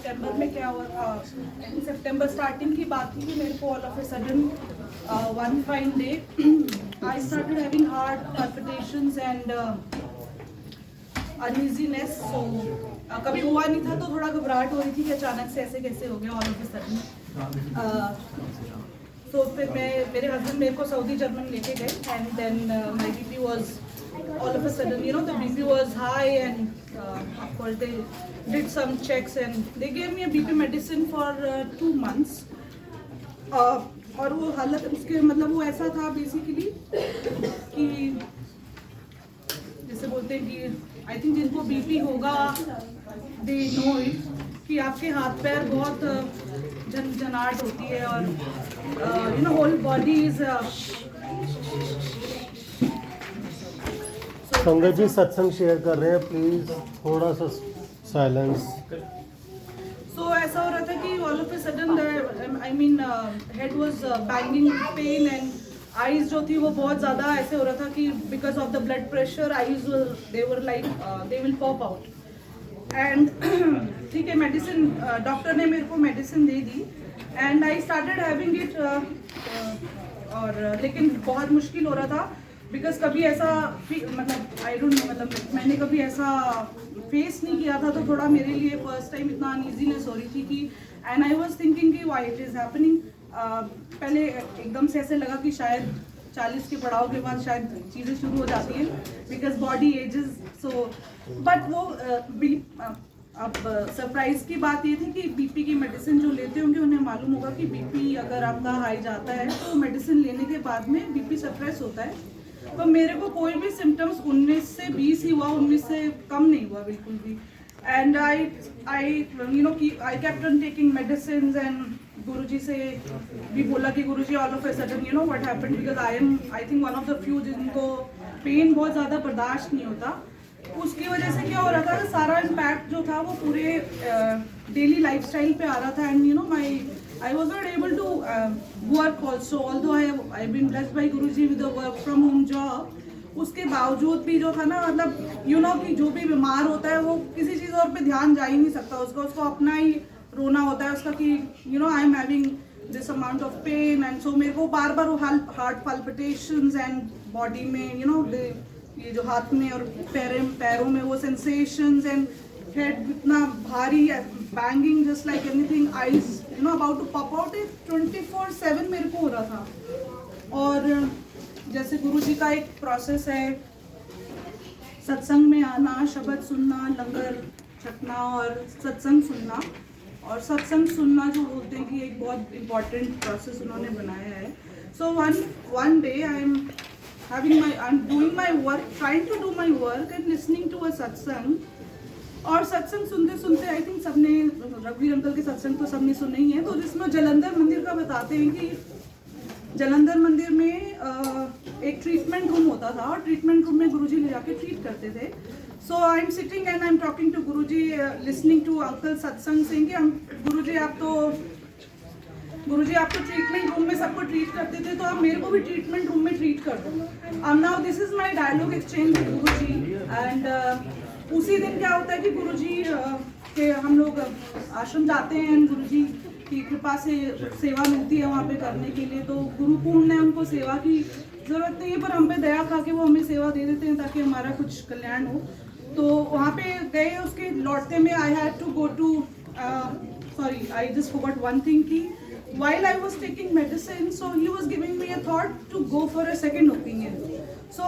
सितंबर में क्या हुआ था, सितंबर स्टार्टिंग की बात थी कि मेरे को all of a sudden one fine day I started having heart palpitations and uneasiness. So कभी हुआ नहीं था तो थोड़ा घबराहट हो रही थी कि अचानक से ऐसे कैसे हो गया all of a sudden. So फिर मेरे हस्बैंड मेरे को सऊदी जर्मन लेके गए and then my BP was all of a sudden, you know, the BP was high and of course they did some checks and they gave me a BP medicine for 2 months. और वो हालत उसके मतलब वो ऐसा था basically कि जैसे बोलते हैं कि आई थिंक जिनको बीपी होगा दे नो इट कि आपके हाथ पैर बहुत झनझनाहट होती है और you know whole body is. संगत जी सत्संग शेयर कर रहे हैं, प्लीज थोड़ा सा साइलेंस. सो ऐसा हो रहा था कि all of a sudden I mean head was banging pain and eyes जो थी वो बहुत ज़्यादा ऐसे हो रहा था कि because of the blood pressure eyes they were like they will pop out. And ठीक है मेडिसिन डॉक्टर ने मेरे को medicine they the and I started having it. और लेकिन बहुत मुश्किल हो रहा था बिकॉज कभी ऐसा मतलब आई डोंट नो मतलब मैंने कभी ऐसा फेस नहीं किया था तो थोड़ा मेरे लिए फर्स्ट टाइम इतना अनईजीनेस हो रही थी कि एंड आई वाज थिंकिंग कि व्हाई इट इज़ हैपनिंग. पहले एकदम से ऐसे लगा कि शायद 40 के पड़ाव के बाद शायद चीज़ें शुरू हो जाती हैं because body ages. So but वो अब सरप्राइज की बात ये थी कि बीपी की मेडिसिन जो लेते होंगे उन्हें मालूम होगा कि बीपी अगर आपका हाई जाता है तो मेडिसिन लेने के बाद में बीपी सप्रेस होता है. तो मेरे को कोई भी सिम्टम्स 19 से 20 ही हुआ, 19 से कम नहीं हुआ बिल्कुल भी. And I you know I kept on taking medicine and Guruji से भी बोला कि Guruji all of a sudden you know what happened because I think one of the few जिनको पेन बहुत ज़्यादा बर्दाश्त नहीं होता. उसकी वजह से क्या हो रहा था सारा इम्पैक्ट जो था वो पूरे डेली लाइफस्टाइल पे आ रहा था. And you no I was not able to work also, although I've been blessed by Guruji with a work from home job. उसके बावजूद भी जो था ना मतलब यू नो कि जो भी बीमार होता है वो किसी चीज़ और पे ध्यान जा ही नहीं सकता. उसको अपना ही रोना होता है उसका कि you know I am having this amount of pain. And so मेरे को बार बार वो हार्ट palpitations एंड बॉडी में यू नो ये जो हाथ में और पैरों में वो सेंसेशंस एंड हेड इतना भारी banging just like anything eyes you know about to pop out. 24/7 मेरे को हो रहा था. और जैसे गुरुजी का एक प्रोसेस है सत्संग में आना, शब्द सुनना, लंगर छकना और सत्संग सुनना. और सत्संग सुनना जो बोलते हैं कि एक बहुत इम्पॉर्टेंट प्रोसेस उन्होंने बनाया है. So one day I'm doing my work, trying to do my work and listening to a satsang. और सत्संग सुनते सुनते आई थिंक सबने रघुवीर अंकल के सत्संग तो सबने सुने ही है. तो जिसमें जलंधर मंदिर का बताते हैं कि जलंधर मंदिर में एक ट्रीटमेंट रूम होता था और ट्रीटमेंट रूम में गुरुजी ले जाके ट्रीट करते थे. So I am sitting and I am talking to Guruji, listening to uncle सत्संग से कि गुरुजी आप तो ट्रीटमेंट रूम में सबको ट्रीट करते थे तो आप मेरे को भी ट्रीटमेंट रूम में ट्रीट कर दो. Now this is my dialogue exchange with Guruji. And उसी दिन क्या होता है कि गुरुजी के हम लोग आश्रम जाते हैं एंड गुरुजी की कृपा से सेवा मिलती है वहाँ पे करने के लिए. तो गुरु पूर्ण है, उनको सेवा की ज़रूरत नहीं है पर हम पे दया खा के वो हमें सेवा दे देते हैं ताकि हमारा कुछ कल्याण हो. तो वहाँ पे गए, उसके लौटते में I had to go to sorry I just forgot one thing कि while I was taking medicine, so he was giving me a thought to go for a second opinion. So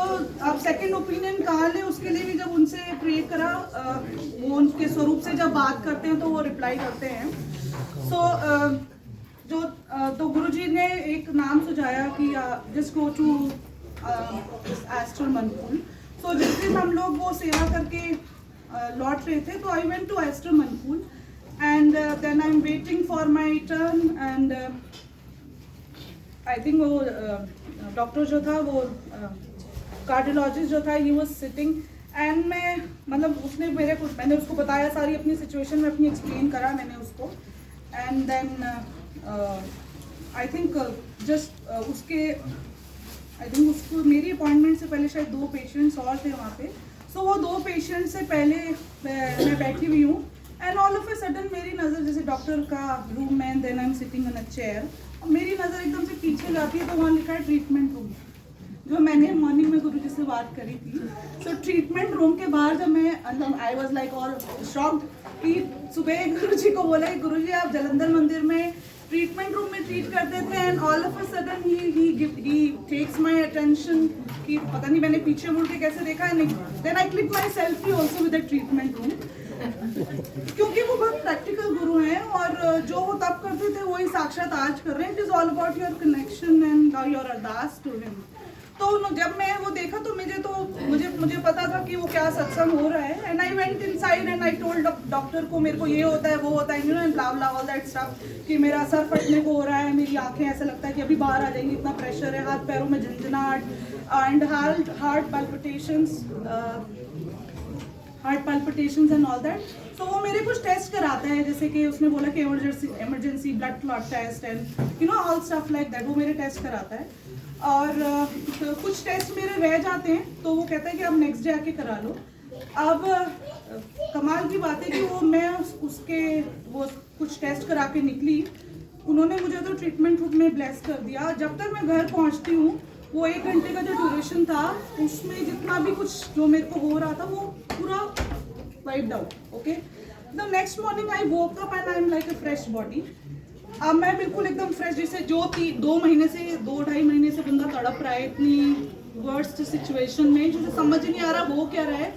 अब second opinion कहाँ ले, उसके लिए भी जब उनसे pray करा वो उनके स्वरूप से जब बात करते हैं तो वो रिप्लाई करते हैं. So तो गुरुजी ने एक नाम सुझाया कि just go to एस्ट्रल मनपुल. So जिस दिन हम लोग वो सेवा करके लौट रहे थे तो I went to एस्ट्रल मनपुल. And then I'm waiting for my turn and I think वो डॉक्टर जो था वो कार्डियोलॉजिस्ट जो था he was sitting and मैं मतलब उसने मैंने उसको बताया सारी अपनी सिचुएशन में अपनी एक्सप्लेन करा मैंने उसको. And then I think just उसको मेरी अपॉइंटमेंट से पहले शायद 2 पेशेंट्स और थे वहाँ पे. सो वो 2 पेशेंट से पहले मैं बैठी हुई हूँ and all of a sudden मेरी नज़र डॉक्टर का रूम में, then I am sitting in a chair, मेरी नज़र एकदम से पीछे जाती है तो वहाँ लिखा है ट्रीटमेंट रूम, जो मैंने मॉर्निंग में गुरुजी से बात करी थी। सो ट्रीटमेंट रूम के बाहर जब मैं I was like all shocked कि सुबह गुरुजी को बोला कि गुरुजी आप जलंधर मंदिर में ट्रीटमेंट रूम में ट्रीट करते थे and all of a sudden ही टेक्स माय अटेंशन कि पता नहीं मैंने पीछे मुड़ के कैसे देखा है, नहीं then I click my selfie also with the treatment room, क्योंकि वो बहुत प्रैक्टिकल गुरु हैं और जो वो तब करते थे वही साक्षात आज कर रहे हैं। It is all about your connection and your अरदास टू हिम। तो जब मैं वो देखा तो मुझे पता था कि वो क्या सत्संग हो रहा है and I went inside and I told doctor को मेरे को ये होता है वो होता है, you know, and blah blah all that stuff, कि मेरा सर फटने को हो रहा है, मेरी आंखें ऐसा लगता है कि अभी बाहर आ जाएंगी, इतना प्रेशर है, हाथ पैरों में झंझनाहट and heart palpitations and all that. तो वो मेरे कुछ टेस्ट कराता है, जैसे कि उसने बोला कि emergency blood clot test and you know all stuff like that, वो मेरे टेस्ट कराता है और कुछ टेस्ट मेरे रह जाते हैं तो वो कहता है कि आप नेक्स्ट डे आके करा लो। अब कमाल की बात है कि वो मैं उसके वो कुछ टेस्ट करा के निकली, उन्होंने मुझे तो ट्रीटमेंट रूम में ब्लेस कर दिया। जब तक मैं घर पहुंचती हूँ वो 1 घंटे का जो ड्यूरेशन था उसमें जितना भी कुछ जो मेरे को हो रहा था वो पूरा wiped out. Okay, the next morning I woke up and I am like a fresh body. अब मैं बिल्कुल एकदम फ्रेश, जैसे जो 2-2.5 महीने से बंदा तड़प रहा है इतनी वर्स्ट सिचुएशन में, जो समझ नहीं आ रहा वो क्या रहा है।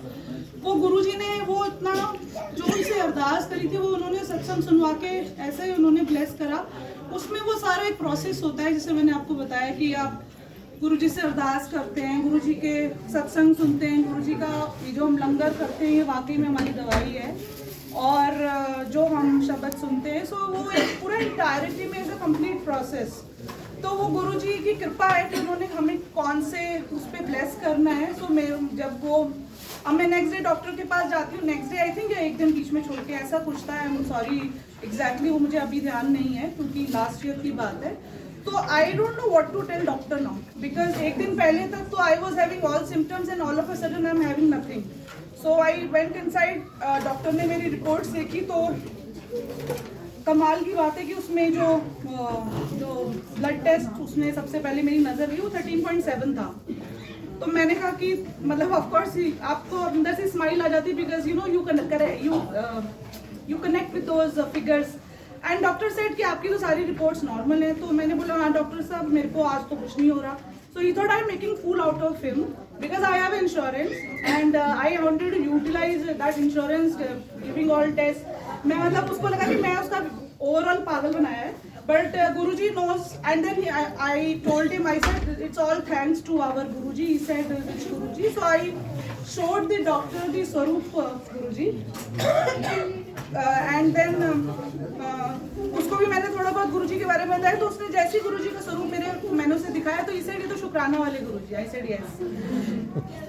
वो गुरुजी ने वो इतना जो उनसे अरदास करी थी वो उन्होंने सत्संग सुनवा के ऐसे ही उन्होंने ब्लेस करा। उसमें वो सारा एक प्रोसेस होता है, जैसे मैंने आपको बताया कि आप गुरुजी से अरदास करते हैं, गुरुजी के सत्संग सुनते हैं, गुरुजी का ये जो हम लंगर करते हैं ये वाकई में हमारी दवाई है, और जो हम शब्द सुनते हैं सो वो एक पूरा इंटायरिटी में इज अ कंप्लीट प्रोसेस। तो वो गुरुजी की कृपा है कि उन्होंने हमें कौन से उस पर ब्लेस करना है। सो मैं जब वो अब मैं नेक्स्ट डे डॉक्टर के पास जाती हूँ, नेक्स्ट डे आई थिंक एक दिन बीच में छोड़ के ऐसा कुछ था, आई एम सॉरी एग्जैक्टली वो मुझे अभी ध्यान नहीं है क्योंकि लास्ट ईयर की बात है। तो I don't know what to tell doctor now, because एक दिन पहले तक तो I was having all symptoms and all of a sudden I am having nothing. So I went inside, doctor ने मेरी रिपोर्ट्स देखी तो कमाल की बात है कि उसमें जो ब्लड टेस्ट उसने सबसे पहले मेरी नज़र ली वो 13.7 था। तो मैंने कहा कि मतलब ऑफ कोर्स आपको अंदर से स्माइल आ जाती है because you know you connect with those figures and doctor said कि आपकी तो सारी रिपोर्ट्स नॉर्मल है। तो मैंने बोला हाँ डॉक्टर साहब मेरे को आज तो कुछ नहीं हो रहा। So he thought I am making fool out of him because I have insurance and I wanted to utilise that insurance giving all test. मैं मतलब उसको लगा कि मैं उसका ओवरऑल पागल बनाया है, but Guruji knows. And then I told him, I said it's all thanks to our Guruji. He said which Guruji? So I showed the doctor the Swarup Guruji and then उसको भी मैंने थोड़ा बहुत गुरुजी के बारे में बताया। तो उसने जैसे गुरुजी का स्वरूप मैंने उसे दिखाया तो इसे ये तो शुक्राना वाले गुरुजी। I said yes.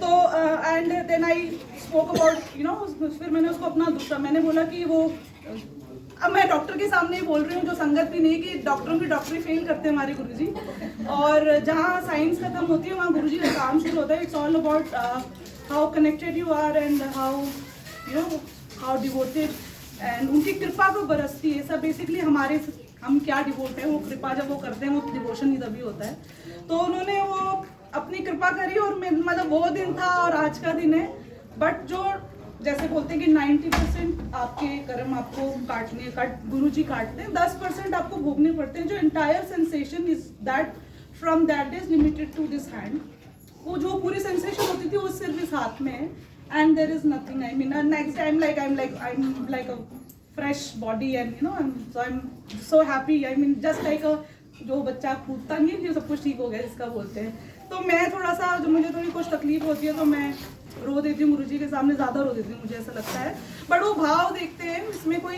तो and then I spoke about you know, फिर मैंने उसको अपना दूसरा मैंने बोला कि वो अब मैं डॉक्टर के सामने ही बोल रही हूँ, जो संगत भी नहीं कि डॉक्टरों की डॉक्टरी फेल करते हैं हमारे गुरुजी, और जहाँ साइंस खत्म होती है वहाँ गुरुजी का काम शुरू होता है। It's all about how connected you are and how you know how devoted and उनकी कृपा को बरसती है। सब बेसिकली हम क्या डिवोट है, वो कृपा जब वो करते हैं वो डिवोशन ही तभी होता है। तो उन्होंने वो अपनी कृपा करी और मतलब वो दिन था और आज का दिन है। बट जो जैसे बोलते हैं कि 90% आपके कर्म आपको गुरुजी काटते हैं, 10% आपको भोगने पड़ते हैं। जो entire sensation is that from that is limited to this hand. वो जो पूरी सेंसेशन होती थी वो सिर्फ इस हाथ में है and there is nothing. I mean next I am like a fresh body and you know I am so happy. I mean just like a जो बच्चा कूदता नहीं है कि सब कुछ ठीक हो गया जिसका बोलते हैं। तो मैं थोड़ा सा जो मुझे थोड़ी कुछ तकलीफ होती है तो मैं रो देती हूँ गुरुजी के सामने, ज़्यादा रो देती हूँ मुझे ऐसा लगता है। बट वो भाव देखते हैं, इसमें कोई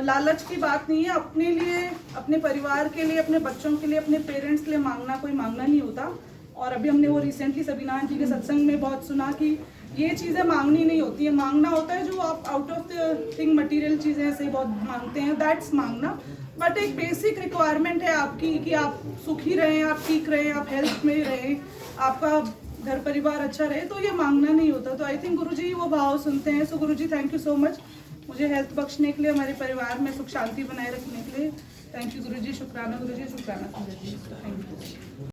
लालच की बात नहीं है। अपने लिए, अपने परिवार के लिए, अपने बच्चों के लिए, अपने पेरेंट्स के लिए मांगना कोई मांगना नहीं होता। और अभी हमने वो रिसेंटली सबीना जी के सत्संग में बहुत सुना कि ये चीज़ें मांगनी नहीं होती है, मांगना होता है जो आप out of the thing material चीज़ें ऐसे बहुत मांगते हैं, दैट्स मांगना। बट एक बेसिक रिक्वायरमेंट है आपकी कि आप सुखी रहें, आप ठीक रहें, आप हेल्थ में रहें, आपका घर परिवार अच्छा रहे, तो ये मांगना नहीं होता। तो आई थिंक गुरुजी वो भाव सुनते हैं। सो गुरुजी थैंक यू सो मच मुझे हेल्थ बख्शने के लिए, हमारे परिवार में सुख शांति बनाए रखने के लिए। थैंक यू गुरुजी, शुक्राना गुरुजी, शुक्राना गुरुजी, थैंक यू।